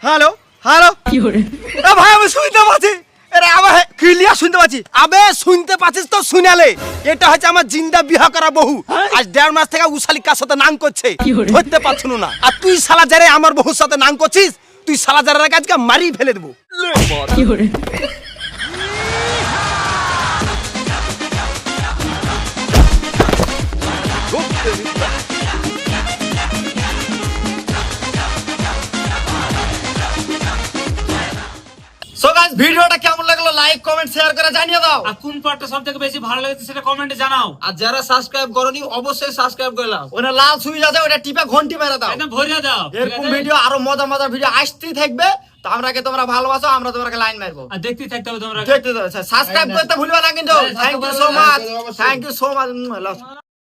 Hello hello এ ভাই আমি শুনতে পাচ্ছি আরে আবে ক্লিয়ার শুনতে পাচ্ছি আবে শুনতে পাচ্ছিস তো শুনালে এটা হচ্ছে আমার জিন্দা বিয়া করা বহু আজ 1.5 মাস থেকে উশালিকার সাথে নাং করছে ধরতে পারছ না আর তুই শালা যারে আমার বহুর সাথে নাং করছিস তুই শালা যারে আজকে মারি ফেলে দেবো সো গাইস ভিডিওটা কেমন লাগলো লাইক কমেন্ট শেয়ার করে জানিয়ে দাও আর কোন পার্টটা সবথেকে বেশি ভালো লেগেছে সেটা কমেন্টে জানাও। আর যারা সাবস্ক্রাইব করনি অবশ্যই সাবস্ক্রাইব করে নাও ওটা লাল সুইচ আছে ওটা টিপে ঘন্টি মেরে দাও একদম ভরে দাও। ঠিক এরকম আছে? ভিডিও আরো মজার ভিডিও আসতেই থাকবে তো আমরাকে তোমরা ভালোবাসো আমরা তোমাকে লাইন মারবো আর দেখতেই থাকতে হবে তোমরা। দেখতে দাও সাবস্ক্রাইব করতে ভুলবে না কিন্তু thank you so much thank you so much